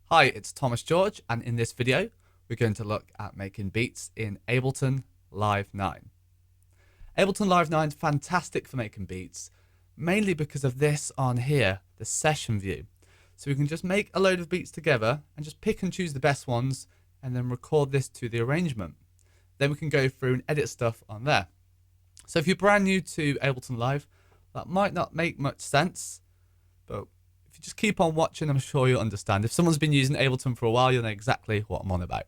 Hi, it's Thomas George, and in this video, we're going to look at making beats in Ableton Live 9. Ableton Live 9 is fantastic for making beats, mainly because of this on here, the session view. So we can just make a load of beats together and just pick and choose the best ones and then record this to the arrangement. Then we can go through and edit stuff on there. So if you're brand new to Ableton Live, that might not make much sense, but if you just keep on watching, I'm sure you'll understand. If someone's been using Ableton for a while, you'll know exactly what I'm on about.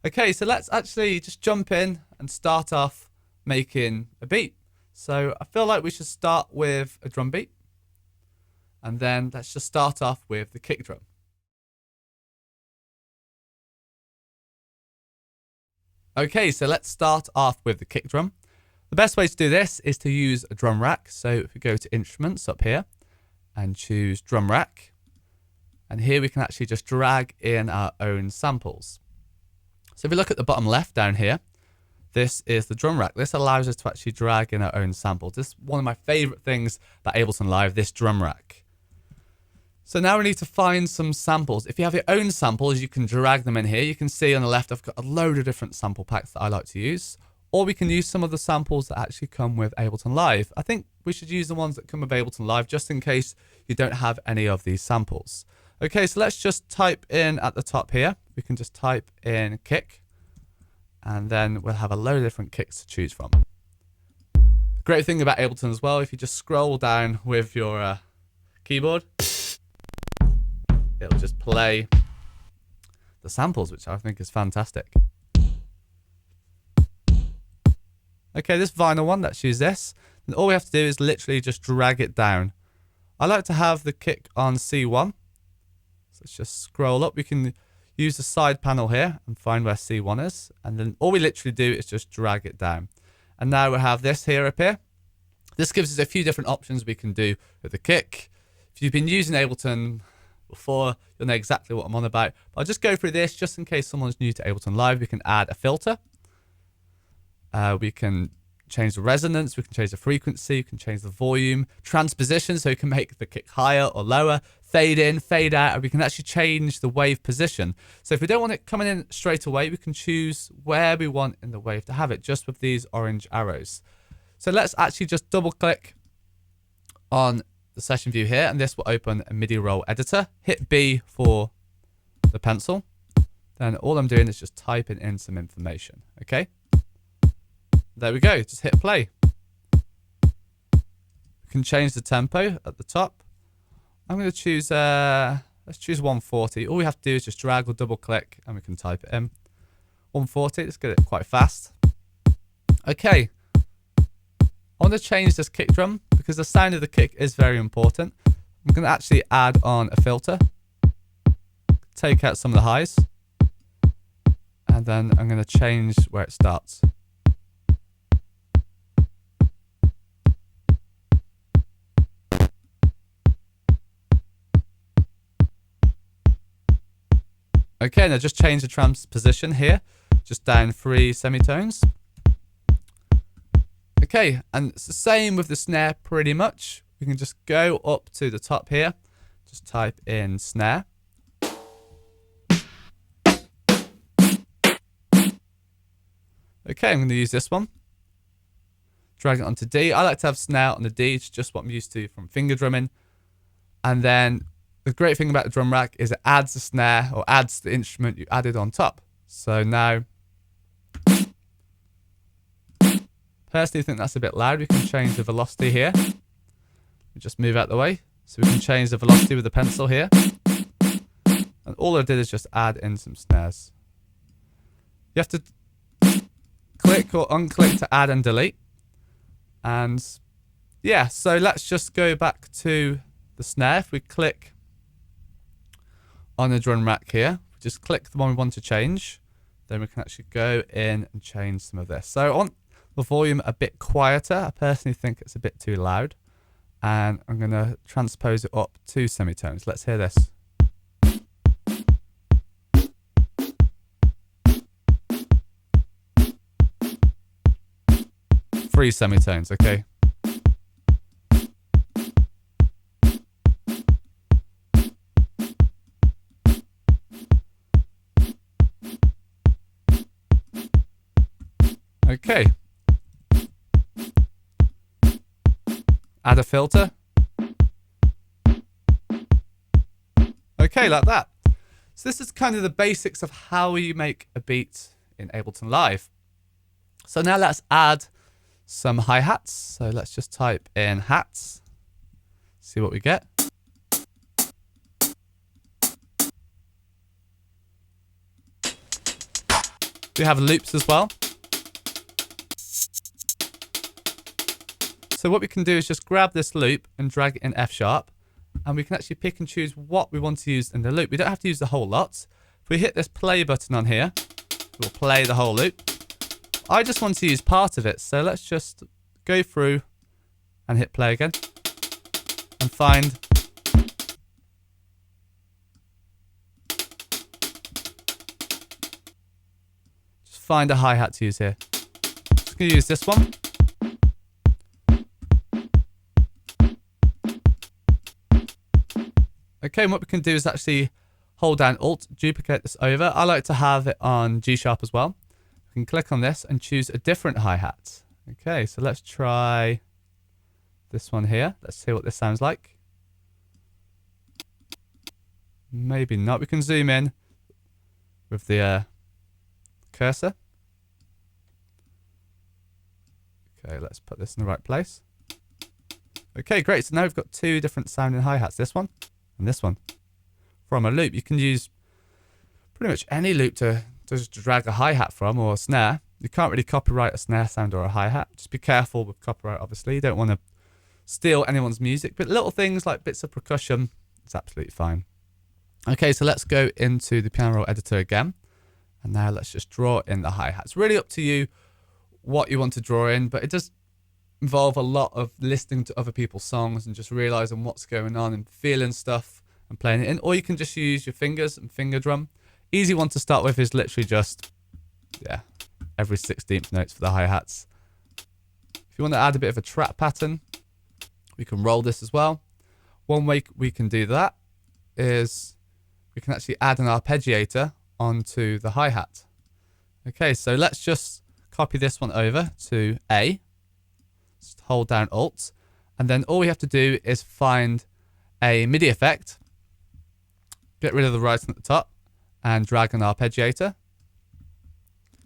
Okay, so let's actually just jump in and start off making a beat. So I feel like we should start with a drum beat, and then let's just start off with the kick drum. Okay, so let's start off with the kick drum. The best way to do this is to use a drum rack. So if we go to instruments up here and choose drum rack, and here we can actually just drag in our own samples. So if we look at the bottom left down here, this is the drum rack. This allows us to actually drag in our own samples. This is one of my favorite things about Ableton Live, this drum rack. So now we need to find some samples. If you have your own samples, you can drag them in here. You can see on the left, I've got a load of different sample packs that I like to use. Or we can use some of the samples that actually come with Ableton Live. I think we should use the ones that come with Ableton Live just in case you don't have any of these samples. Okay, so let's just type in at the top here. We can just type in kick, and then we'll have a load of different kicks to choose from. Great thing about Ableton as well, if you just scroll down with your keyboard, it'll just play the samples, which I think is fantastic. Okay, this vinyl one, let's use this. And all we have to do is literally just drag it down. I like to have the kick on C1. So let's just scroll up. We can use the side panel here and find where C1 is. And then all we literally do is just drag it down. And now we have this here up here. This gives us a few different options we can do with the kick. If you've been using Ableton before, you'll know exactly what I'm on about. But I'll just go through this just in case someone's new to Ableton Live. We can add a filter. We can change the resonance, we can change the frequency, we can change the volume, transposition, so we can make the kick higher or lower, fade in, fade out, and we can actually change the wave position. So if we don't want it coming in straight away, we can choose where we want in the wave to have it, just with these orange arrows. So let's actually just double click on the session view here, and this will open a MIDI roll editor. Hit B for the pencil. Then all I'm doing is just typing in some information, okay? There we go, just hit play. We can change the tempo at the top. I'm going to choose, let's choose 140. All we have to do is just drag or double click and we can type it in. 140, let's get it quite fast. Okay, I want to change this kick drum because the sound of the kick is very important. I'm going to actually add on a filter. Take out some of the highs. And then I'm going to change where it starts. Okay, now just change the transposition here, just down 3 semitones. Okay, and it's the same with the snare pretty much. We can just go up to the top here, just type in snare. Okay, I'm going to use this one. Drag it onto D. I like to have snare on the D, it's just what I'm used to from finger drumming. And then the great thing about the drum rack is it adds the snare or adds the instrument you added on top. So now, personally think that's a bit loud. We can change the velocity here. We just move out the way. So we can change the velocity with the pencil here. And all I did is just add in some snares. You have to click or unclick to add and delete. And yeah, so let's just go back to the snare. If we click on the drum rack here, just click the one we want to change, then we can actually go in and change some of this. So I want the volume a bit quieter. I personally think it's a bit too loud, and I'm going to transpose it up 2 semitones. Let's hear this. 3 semitones, okay? Okay. Add a filter. Okay, like that. So this is kind of the basics of how you make a beat in Ableton Live. So now let's add some hi-hats. So let's just type in hats. See what we get. We have loops as well. So what we can do is just grab this loop and drag it in F sharp, and we can actually pick and choose what we want to use in the loop. We don't have to use the whole lot. If we hit this play button on here, we'll play the whole loop. I just want to use part of it, so let's just go through and hit play again and find a hi-hat to use here. Just going to use this one. Okay, and what we can do is actually hold down Alt, duplicate this over. I like to have it on G sharp as well. We can click on this and choose a different hi-hat. Okay, so let's try this one here. Let's see what this sounds like. Maybe not. We can zoom in with the cursor. Okay, let's put this in the right place. Okay, great. So now we've got two different sounding hi-hats, this one and this one. From a loop, you can use pretty much any loop to just drag a hi-hat from, or a snare. You can't really copyright a snare sound or a hi-hat. Just be careful with copyright, obviously. You don't want to steal anyone's music, but little things like bits of percussion, it's absolutely fine. Okay, so let's go into the piano roll editor again. And now let's just draw in the hi-hat. It's really up to you what you want to draw in, but it does involve a lot of listening to other people's songs and just realizing what's going on and feeling stuff and playing it in. Or you can just use your fingers and finger drum. Easy one to start with is literally just, every 16th notes for the hi-hats. If you want to add a bit of a trap pattern, we can roll this as well. One way we can do that is we can actually add an arpeggiator onto the hi-hat. Okay, so let's just copy this one over to A. Just hold down Alt. And then all we have to do is find a MIDI effect. Get rid of the writing at the top and drag an arpeggiator.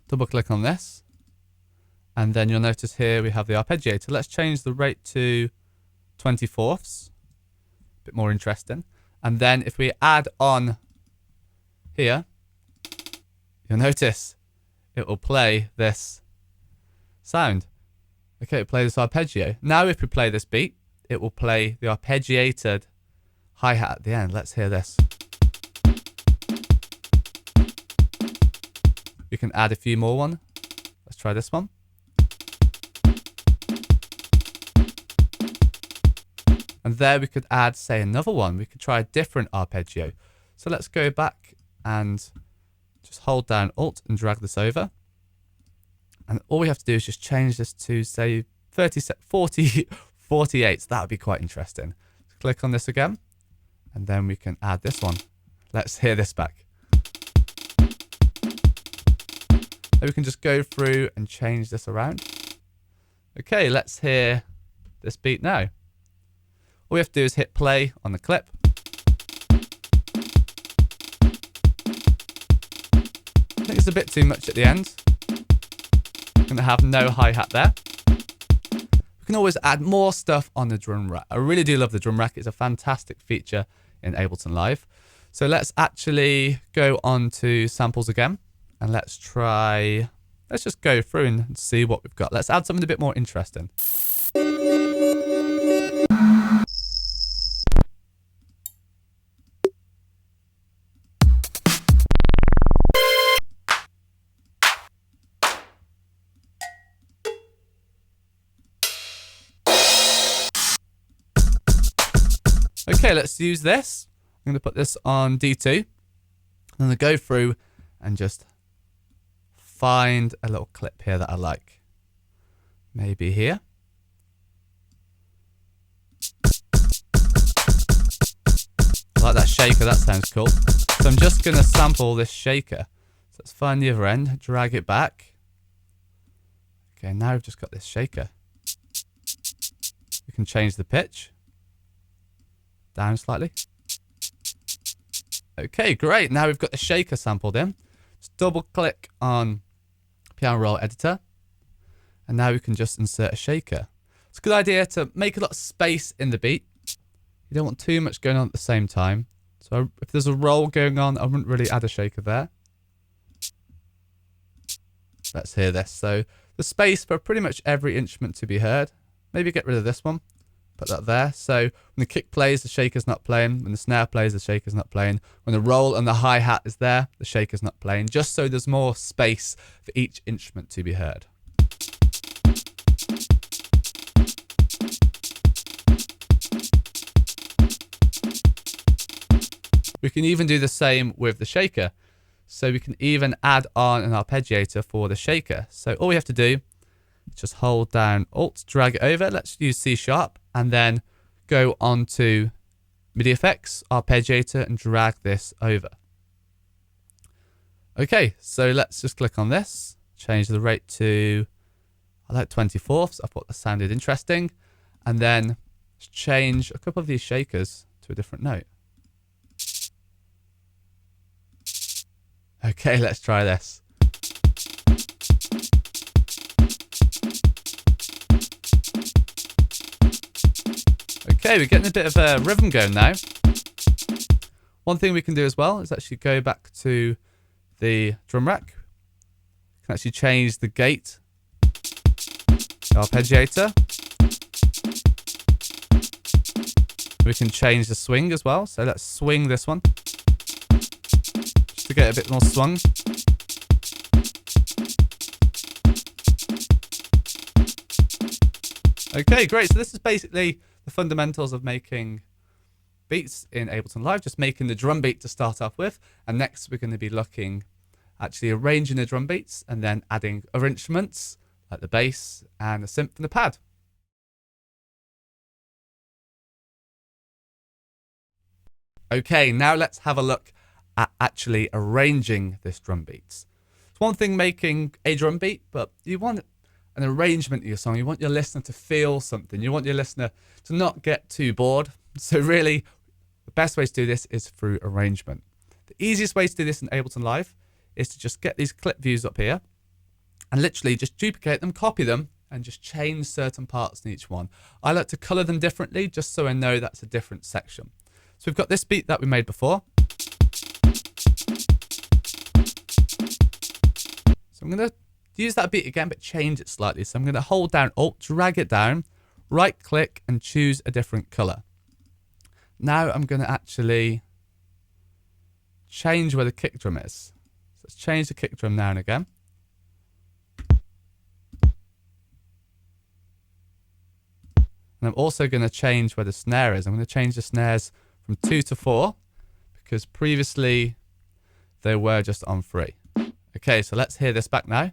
Double click on this. And then you'll notice here we have the arpeggiator. Let's change the rate to 20/4. A bit more interesting. And then if we add on here, you'll notice it will play this sound. Okay, it'll play this arpeggio. Now if we play this beat, it will play the arpeggiated hi-hat at the end. Let's hear this. We can add a few more one. Let's try this one. And there we could add, say, another one. We could try a different arpeggio. So let's go back and just hold down Alt and drag this over. And all we have to do is just change this to, say, 48. So that would be quite interesting. Click on this again. And then we can add this one. Let's hear this back. Then we can just go through and change this around. Okay, let's hear this beat now. All we have to do is hit play on the clip. I think it's a bit too much at the end. We're going to have no hi-hat there. We can always add more stuff on the drum rack. I really do love the drum rack. It's a fantastic feature in Ableton Live. So let's actually go on to samples again. And let's just go through and see what we've got. Let's add something a bit more interesting. Okay, let's use this. I'm going to put this on D2. I'm going to go through and just find a little clip here that I like. Maybe here. I like that shaker, that sounds cool. So I'm just going to sample this shaker. So let's find the other end, drag it back. Okay, now we've just got this shaker. We can change the pitch down slightly. Okay, great. Now we've got the shaker sampled in. Just double click on piano roll editor. And now we can just insert a shaker. It's a good idea to make a lot of space in the beat. You don't want too much going on at the same time. So if there's a roll going on, I wouldn't really add a shaker there. Let's hear this. So the space for pretty much every instrument to be heard. Maybe get rid of this one. Put that there. So when the kick plays, the shaker's not playing. When the snare plays, the shaker's not playing. When the roll and the hi-hat is there, the shaker's not playing. Just so there's more space for each instrument to be heard. We can even do the same with the shaker. So we can even add on an arpeggiator for the shaker. So all we have to do is just hold down Alt, drag it over. Let's use C#, and then go on to MIDI effects, arpeggiator, and drag this over. Okay, so let's just click on this, change the rate to, I like 24ths. I thought that sounded interesting. And then change a couple of these shakers to a different note. Okay, let's try this. Okay, we're getting a bit of a rhythm going now. One thing we can do as well is actually go back to the drum rack. We can actually change the gate, the arpeggiator. We can change the swing as well. So let's swing this one just to get a bit more swung. Okay, great. So this is basically the fundamentals of making beats in Ableton Live, just making the drum beat to start off with. And next we're going to be looking actually arranging the drum beats and then adding other instruments like the bass and the synth and the pad. Okay, now let's have a look at actually arranging this drum beat. It's one thing making a drum beat, but you want an arrangement of your song. You want your listener to feel something. You want your listener to not get too bored. So really, the best way to do this is through arrangement. The easiest way to do this in Ableton Live is to just get these clip views up here and literally just duplicate them, copy them, and just change certain parts in each one. I like to color them differently just so I know that's a different section. So we've got this beat that we made before. So I'm going to use that beat again, but change it slightly. So I'm going to hold down Alt, drag it down, right click, and choose a different color. Now I'm going to actually change where the kick drum is. So let's change the kick drum now and again. And I'm also going to change where the snare is. I'm going to change the snares from 2 to 4 because previously they were just on 3. Okay, so let's hear this back now.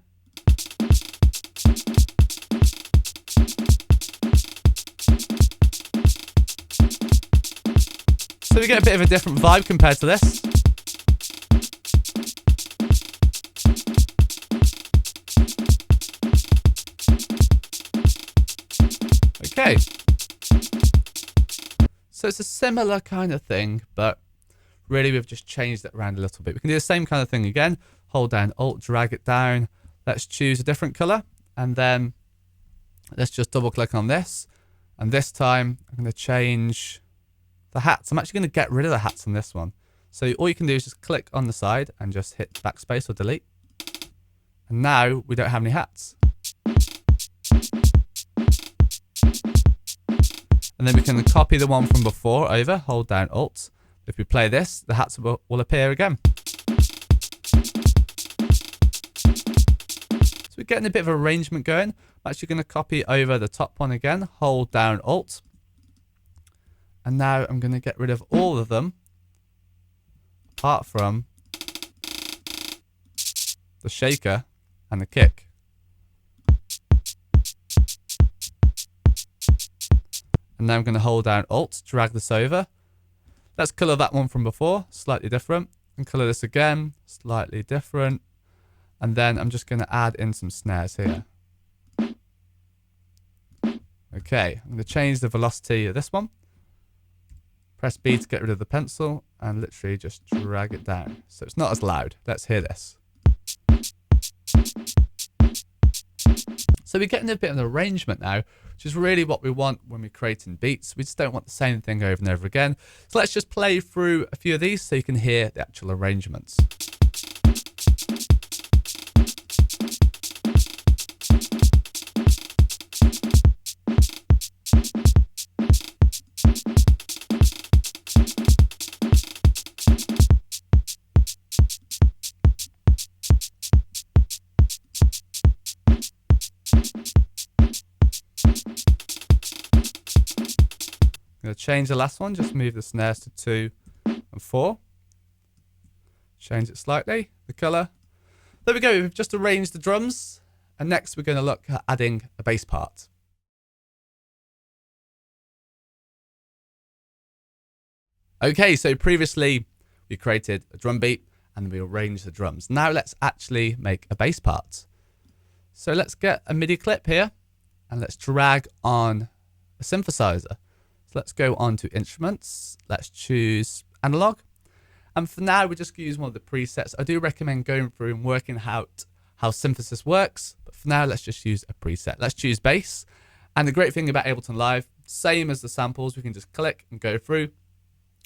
So we get a bit of a different vibe compared to this. Okay. So it's a similar kind of thing, but really we've just changed it around a little bit. We can do the same kind of thing again. Hold down Alt, drag it down. Let's choose a different color. And then let's just double click on this. And this time I'm going to change the hats. I'm actually going to get rid of the hats on this one. So all you can do is just click on the side and just hit backspace or delete. And now we don't have any hats. And then we can copy the one from before over, hold down Alt. If we play this, the hats will appear again. So we're getting a bit of arrangement going. I'm actually going to copy over the top one again, hold down Alt. And now I'm going to get rid of all of them, apart from the shaker and the kick. And now I'm going to hold down Alt, drag this over. Let's color that one from before, slightly different. And color this again, slightly different. And then I'm just going to add in some snares here. Okay, I'm going to change the velocity of this one. Press B to get rid of the pencil and literally just drag it down. So it's not as loud. Let's hear this. So we're getting a bit of an arrangement now, which is really what we want when we're creating beats. We just don't want the same thing over and over again. So let's just play through a few of these so you can hear the actual arrangements. I'm going to change the last one, just move the snares to 2 and 4. Change it slightly, the colour. There we go, we've just arranged the drums. And next we're going to look at adding a bass part. Okay, so previously we created a drum beat and we arranged the drums. Now let's actually make a bass part. So let's get a MIDI clip here and let's drag on a synthesizer. Let's go on to instruments. Let's choose analog. And for now, we're just going to use one of the presets. I do recommend going through and working out how synthesis works. But for now, let's just use a preset. Let's choose bass. And the great thing about Ableton Live, same as the samples, we can just click and go through.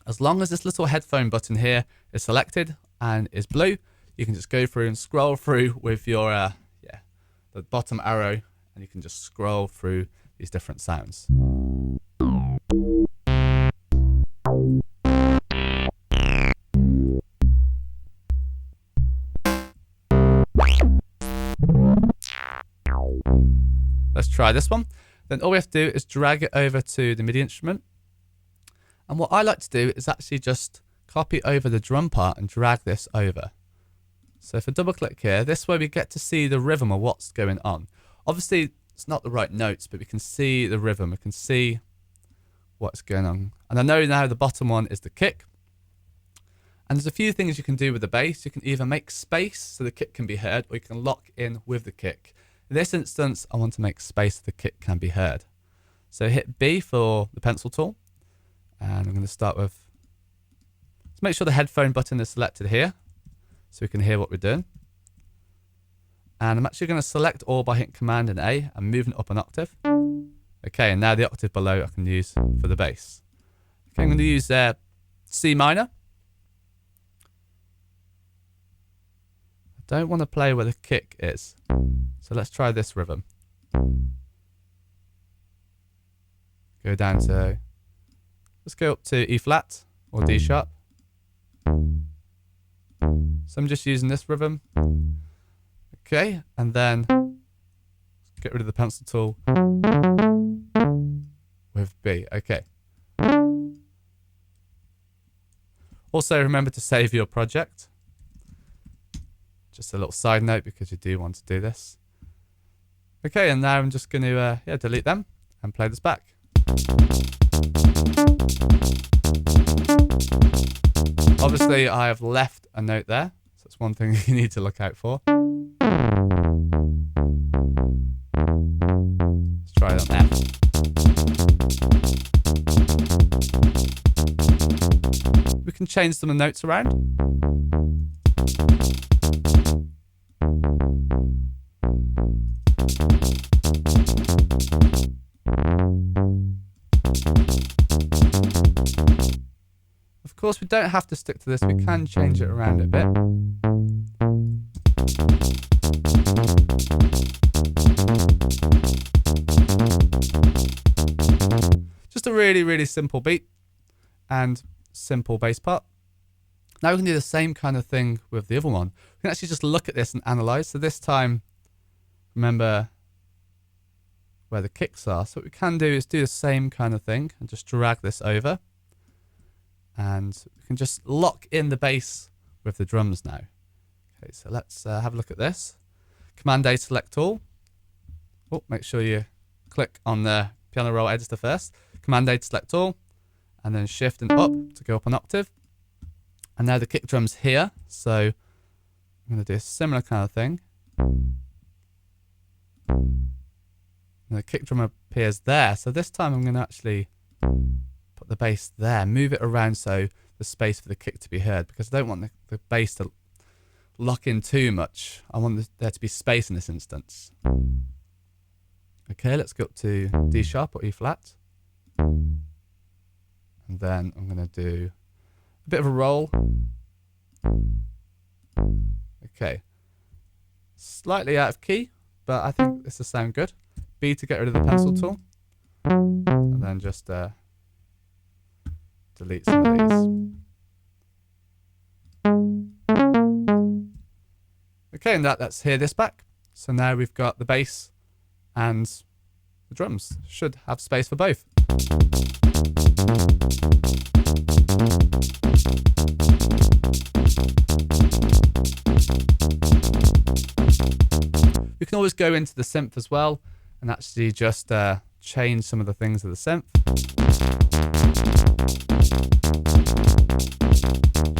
As long as this little headphone button here is selected and is blue, you can just go through and scroll through with your the bottom arrow, and you can just scroll through these different sounds. Let's try this one. Then all we have to do is drag it over to the MIDI instrument. And what I like to do is actually just copy over the drum part and drag this over. So if I double click here, this way we get to see the rhythm of what's going on. Obviously, it's not the right notes, but we can see the rhythm. We can see what's going on. And I know now the bottom one is the kick. And there's a few things you can do with the bass. You can either make space so the kick can be heard, or you can lock in with the kick. In this instance, I want to make space so the kick can be heard. So hit B for the pencil tool. And I'm going to start with, let's make sure the headphone button is selected here so we can hear what we're doing. And I'm actually going to select all by hitting Command and A and moving it up an octave. Okay, and now the octave below I can use for the bass. Okay, I'm going to use C minor. I don't want to play where the kick is. So let's try this rhythm. Go down to, let's go up to E flat or D sharp. So I'm just using this rhythm. Okay, and then get rid of the pencil tool with B. Okay. Also remember to save your project. Just a little side note because you do want to do this. Okay, and now I'm just going to delete them and play this back. Obviously, I have left a note there, so that's one thing you need to look out for. Let's try it on F. We can change some of the notes around. Of course, we don't have to stick to this. We can change it around a bit. Just a really, really simple beat and simple bass part. Now we can do the same kind of thing with the other one. We can actually just look at this and analyze. So this time, remember where the kicks are. So what we can do is do the same kind of thing and just drag this over. And we can just lock in the bass with the drums now. Okay, so let's have a look at this. Command A, select all. Oh, make sure you click on the piano roll editor first. Command A to select all. And then Shift and up to go up an octave. And now the kick drum's here. So I'm going to do a similar kind of thing. And the kick drum appears there. So this time I'm going to actually put the bass there, move it around so the space for the kick to be heard, because I don't want the bass to lock in too much. I want there to be space in this instance. Okay, let's go up to D sharp or E flat. And then I'm going to do a bit of a roll. Okay. Slightly out of key, but I think this will sound good. B to get rid of the pencil tool. And then just delete some of these. Okay, and let's hear this back. So now we've got the bass and the drums. Should have space for both. We can always go into the synth as well and actually just change some of the things of the synth.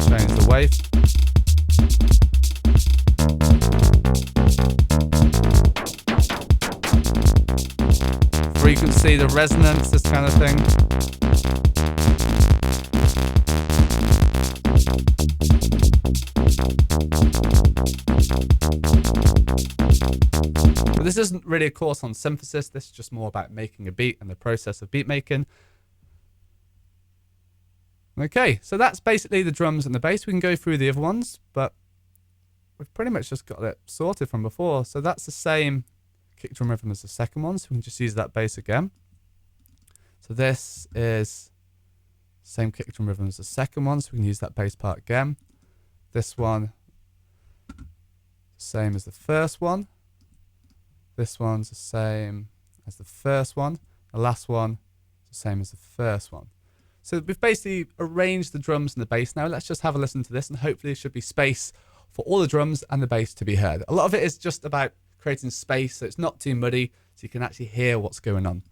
Change the wave. Frequency, the resonance, this kind of thing. But this isn't really a course on synthesis. This is just more about making a beat and the process of beat making. Okay, so that's basically the drums and the bass. We can go through the other ones, but we've pretty much just got it sorted from before. So that's the same kick drum rhythm as the second one, so we can just use that bass again. So this is same kick drum rhythm as the second one, so we can use that bass part again. This one, same as the first one. This one's the same as the first one. The last one is the same as the first one. So we've basically arranged the drums and the bass now. Let's just have a listen to this, and hopefully there should be space for all the drums and the bass to be heard. A lot of it is just about creating space so it's not too muddy, so you can actually hear what's going on.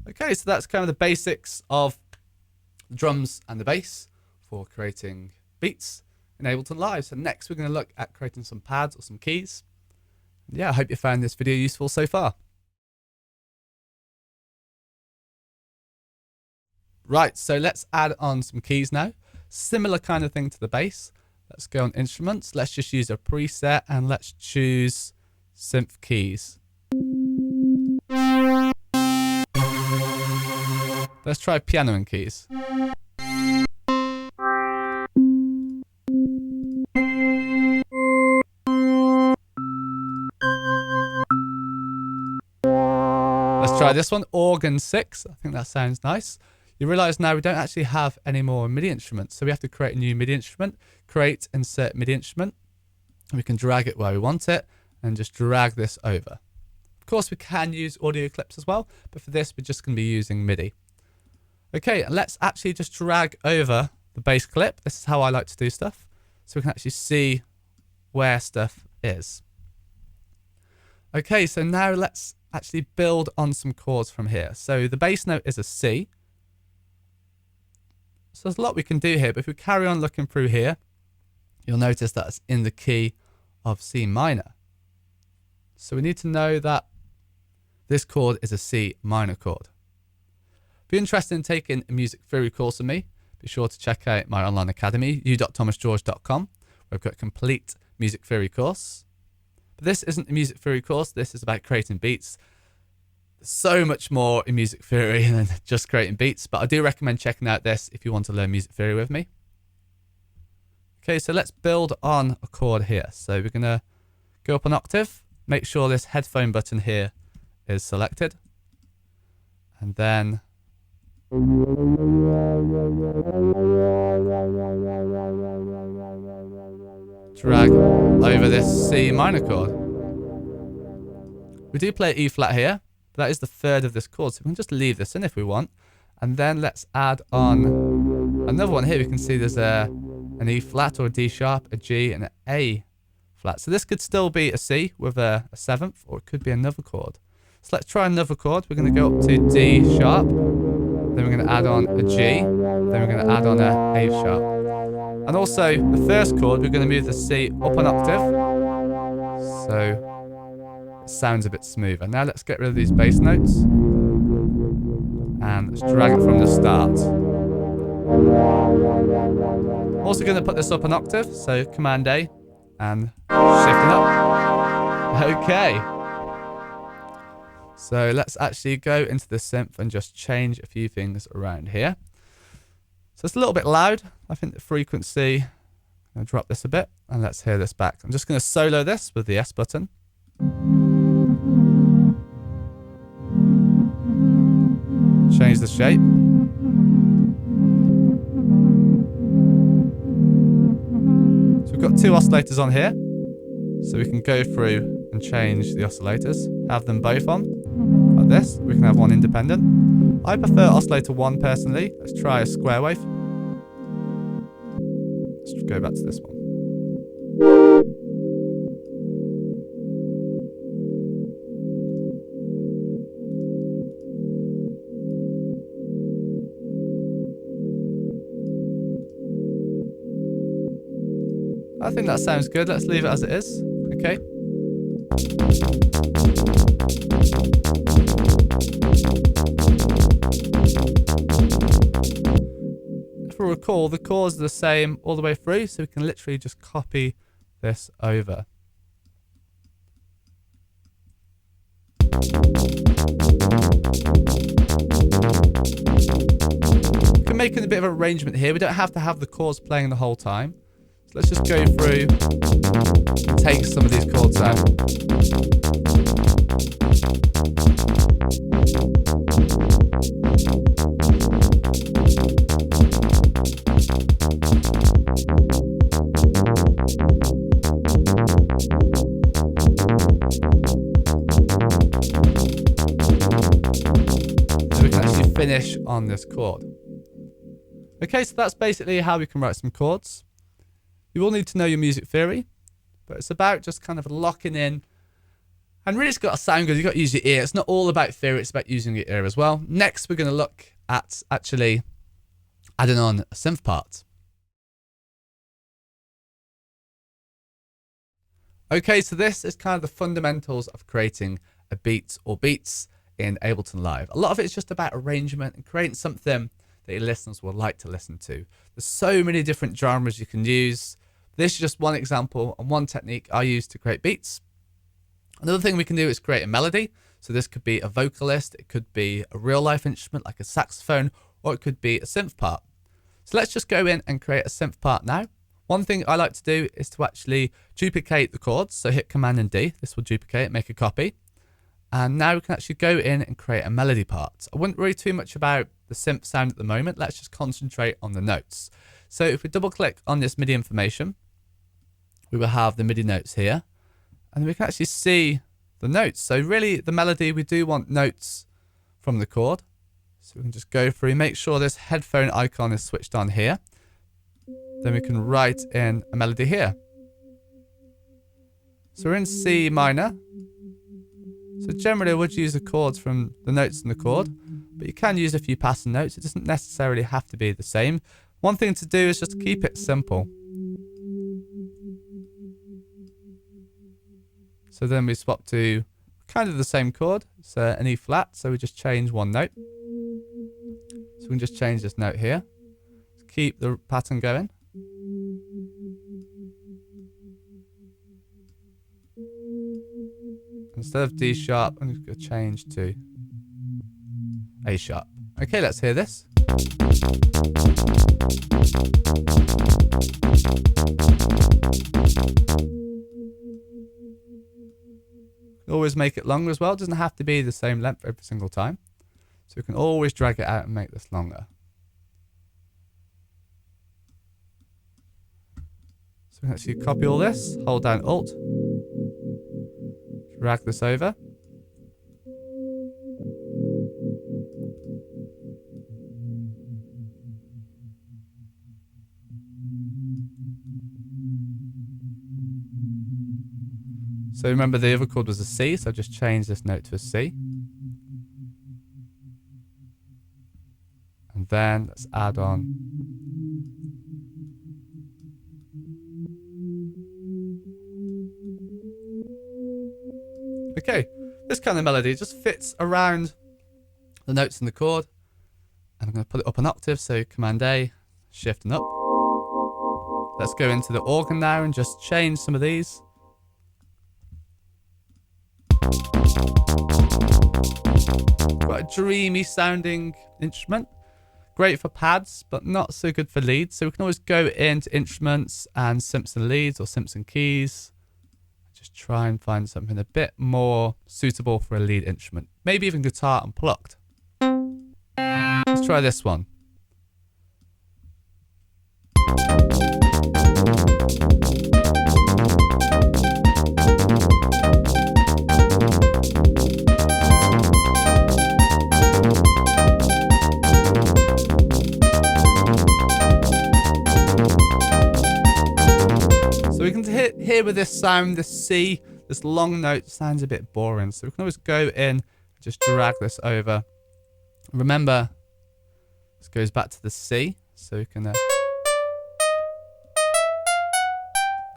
Okay, so that's kind of the basics of drums and the bass for creating beats in Ableton Live. So next we're going to look at creating some pads or some keys. Yeah, I hope you found this video useful so far. Right, so let's add on some keys now. Similar kind of thing to the bass. Let's go on instruments. Let's just use a preset and let's choose synth keys. Let's try piano and keys. Let's try this one, organ 6. I think that sounds nice. You realize now we don't actually have any more MIDI instruments, so we have to create a new MIDI instrument. Create, insert MIDI instrument. We can drag it where we want it and just drag this over. Of course, we can use audio clips as well, but for this, we're just going to be using MIDI. Okay, let's actually just drag over the bass clip. This is how I like to do stuff, so we can actually see where stuff is. Okay, so now let's actually build on some chords from here. So the bass note is a C. So there's a lot we can do here, but if we carry on looking through here, you'll notice that it's in the key of C minor. So we need to know that this chord is a C minor chord. If you're interested in taking a music theory course with me, be sure to check out my online academy, u.tomasgeorge.com, where I've got a complete music theory course. But this isn't a music theory course, this is about creating beats. There's so much more in music theory than just creating beats, but I do recommend checking out this if you want to learn music theory with me. Okay, so let's build on a chord here. So we're going to go up an octave, make sure this headphone button here is selected, and then drag over this C minor chord. We do play E flat here, but that is the third of this chord, so we can just leave this in if we want. And then let's add on another one here. We can see there's an an E flat or a D sharp, a G, and an A flat. So this could still be a C with a seventh, or it could be another chord. So let's try another chord. We're going to go up to D sharp, then we're going to add on a G, then we're going to add on a A sharp. And also the first chord, we're going to move the C up an octave, so it sounds a bit smoother. Now let's get rid of these bass notes, and let's drag it from the start. Also going to put this up an octave, so Command A and shifting up. Okay. So let's actually go into the synth and just change a few things around here. So it's a little bit loud. I think the frequency, I'll drop this a bit and let's hear this back. I'm just going to solo this with the S button. Change the shape. So we've got two oscillators on here. So we can go through and change the oscillators. Have them both on, like this. We can have one independent. I prefer oscillator 1 personally. Let's try a square wave. Let's go back to this one. I think that sounds good. Let's leave it as it is. Okay. If we recall, the chords are the same all the way through, so we can literally just copy this over. We can make a bit of arrangement here. We don't have to have the chords playing the whole time. So let's just go through and take some of these chords out. So we can actually finish on this chord. Okay, so that's basically how we can write some chords. You will need to know your music theory, but it's about just kind of locking in. And really, it's got to sound good. You've got to use your ear. It's not all about theory. It's about using your ear as well. Next, we're going to look at actually adding on a synth part. Okay, so this is kind of the fundamentals of creating a beat or beats in Ableton Live. A lot of it is just about arrangement and creating something that your listeners will like to listen to. There's so many different genres you can use. This is just one example and one technique I use to create beats. Another thing we can do is create a melody. So this could be a vocalist, it could be a real life instrument like a saxophone, or it could be a synth part. So let's just go in and create a synth part now. One thing I like to do is to actually duplicate the chords. So hit Command and D, this will duplicate, make a copy. And now we can actually go in and create a melody part. I wouldn't worry too much about the synth sound at the moment. Let's just concentrate on the notes. So if we double click on this MIDI information, we will have the MIDI notes here, and we can actually see the notes. So really the melody, we do want notes from the chord. So we can just go through, make sure this headphone icon is switched on here. Then we can write in a melody here. So we're in C minor. So generally I would use the chords from the notes in the chord, but you can use a few passing notes. It doesn't necessarily have to be the same. One thing to do is just keep it simple. So then we swap to kind of the same chord. It's an E flat, so we just change one note. So we can just change this note here. Keep the pattern going. Instead of D sharp, I'm just going to change to A sharp. Okay, let's hear this. Always make it longer as well. It doesn't have to be the same length every single time. So we can always drag it out and make this longer. So we can actually copy all this, hold down Alt, drag this over. So remember the other chord was a C, so I've just changed this note to a C. And then let's add on okay, this kind of melody just fits around the notes in the chord. And I'm going to put it up an octave, so Command A, Shift and up. Let's go into the organ now and just change some of these. Quite a dreamy sounding instrument. Great for pads, but not so good for leads. So we can always go into instruments and Simpson leads or Simpson keys. Just try and find something a bit more suitable for a lead instrument. Maybe even guitar unplugged. Let's try this one. So we can hear with this sound, this C, this long note sounds a bit boring. So we can always go in and just drag this over. Remember, this goes back to the C, so we can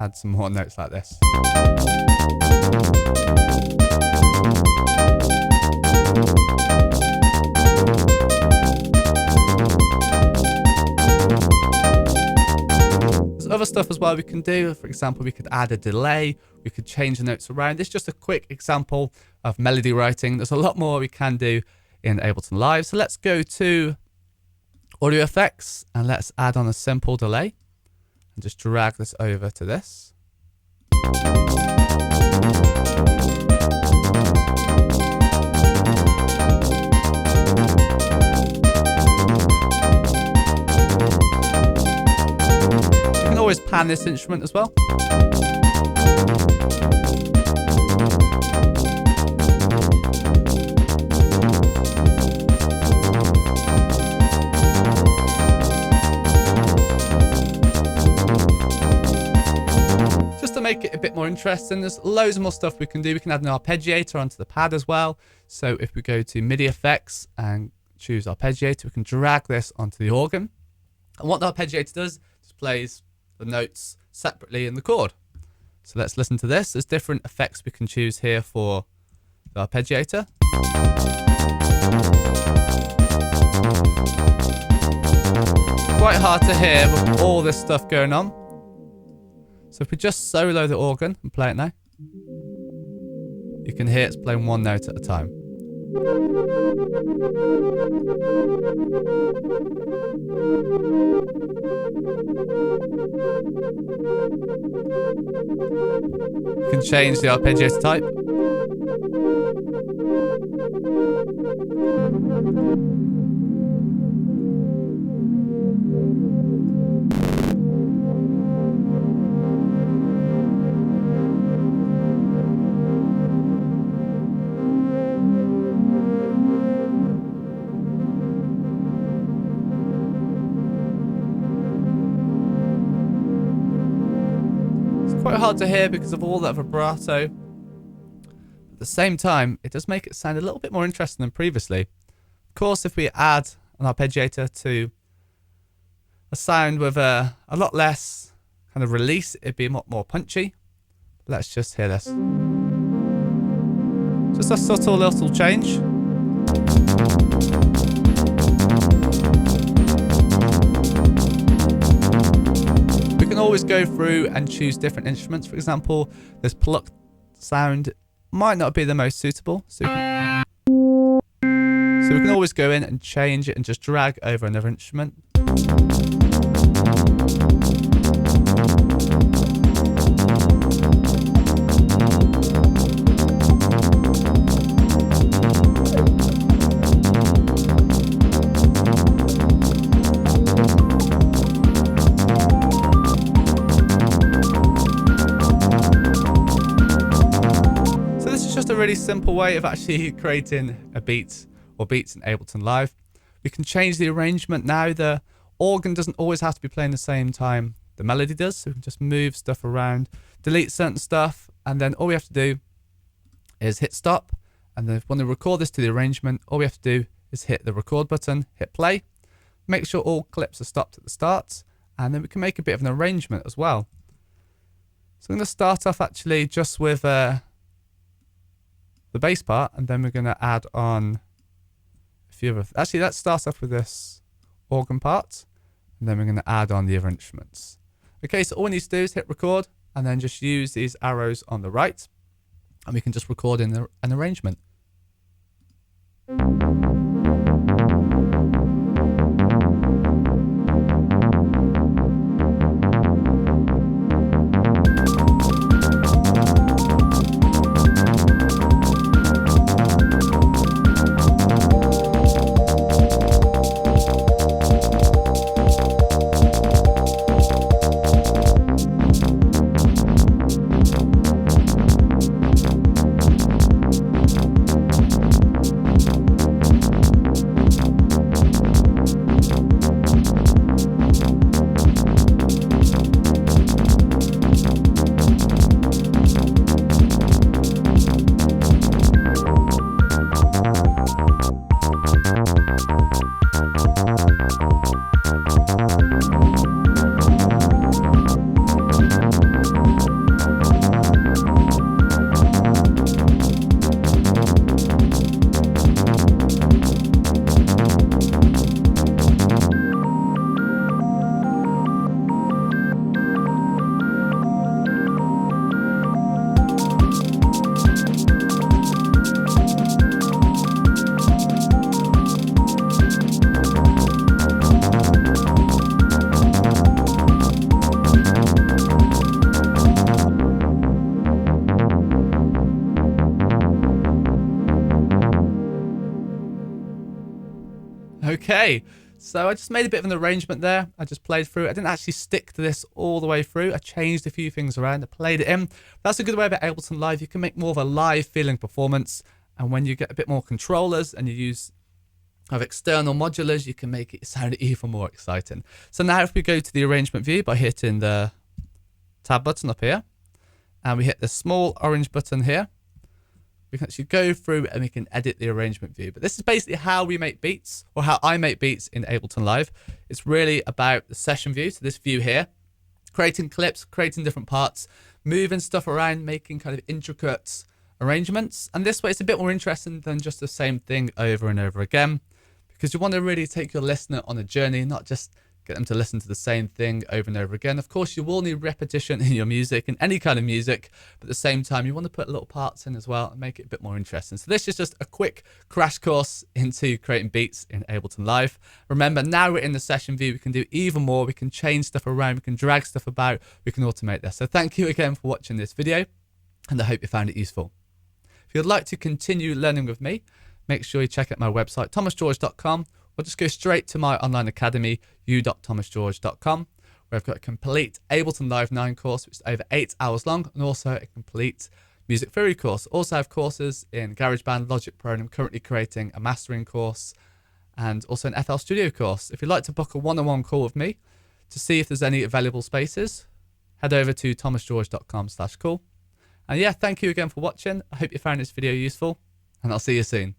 add some more notes like this. There's other stuff as well we can do. For example, we could add a delay, we could change the notes around. This is just a quick example of melody writing. There's a lot more we can do in Ableton Live. So let's go to Audio Effects and let's add on a simple delay and just drag this over to this. You can always pan this instrument as well. Make it a bit more interesting. There's loads more stuff we can do. We can add an arpeggiator onto the pad as well. So if we go to MIDI effects and choose arpeggiator, we can drag this onto the organ. And what the arpeggiator does is plays the notes separately in the chord. So let's listen to this. There's different effects we can choose here for the arpeggiator. Quite hard to hear with all this stuff going on. So if we just solo the organ and play it now, you can hear it's playing one note at a time. You can change the arpeggiator type. Quite hard to hear because of all that vibrato. At the same time, it does make it sound a little bit more interesting than previously. Of course, if we add an arpeggiator to a sound with a lot less kind of release, it'd be a lot more punchy. Let's just hear this. Just a subtle little change. We can always go through and choose different instruments. For example, this plucked sound might not be the most suitable. So we can always go in and change it and just drag over another instrument. Just a really simple way of actually creating a beat or beats in Ableton Live. We can change the arrangement now. The organ doesn't always have to be playing the same time the melody does, so we can just move stuff around, delete certain stuff, and then all we have to do is hit stop. And then if we want to record this to the arrangement, all we have to do is hit the record button, hit play, make sure all clips are stopped at the start, and then we can make a bit of an arrangement as well. So I'm going to start off actually just with the bass part, and then we're going to add on a few other... Actually, let's start off with this organ part, and then we're going to add on the other instruments. Okay, so all we need to do is hit record, and then just use these arrows on the right, and we can just record in an arrangement. Okay, so I just made a bit of an arrangement there. I just played through. I didn't actually stick to this all the way through. I changed a few things around. I played it in. That's a good way about Ableton Live. You can make more of a live feeling performance. And when you get a bit more controllers and you use external modulars, you can make it sound even more exciting. So now if we go to the arrangement view by hitting the tab button up here, and we hit the small orange button here, we can actually go through and we can edit the arrangement view. But this is basically how we make beats, or how I make beats in Ableton Live. It's really about the session view, so this view here, creating clips, creating different parts, moving stuff around, making kind of intricate arrangements. And this way it's a bit more interesting than just the same thing over and over again, because you want to really take your listener on a journey, not just get them to listen to the same thing over and over again. Of course, you will need repetition in your music, in any kind of music, but at the same time, you want to put little parts in as well and make it a bit more interesting. So this is just a quick crash course into creating beats in Ableton Live. Remember, now we're in the session view, we can do even more. We can change stuff around, we can drag stuff about, we can automate this. So thank you again for watching this video, and I hope you found it useful. If you'd like to continue learning with me, make sure you check out my website, tomasgeorge.com, or just go straight to my online academy, u.tomasgeorge.com, where I've got a complete Ableton Live 9 course, which is over 8 hours long, and also a complete music theory course. Also have courses in GarageBand, Logic Pro, and I'm currently creating a mastering course, and also an FL Studio course. If you'd like to book a one-on-one call with me to see if there's any available spaces, head over to tomasgeorge.com/call. And yeah, thank you again for watching. I hope you found this video useful, and I'll see you soon.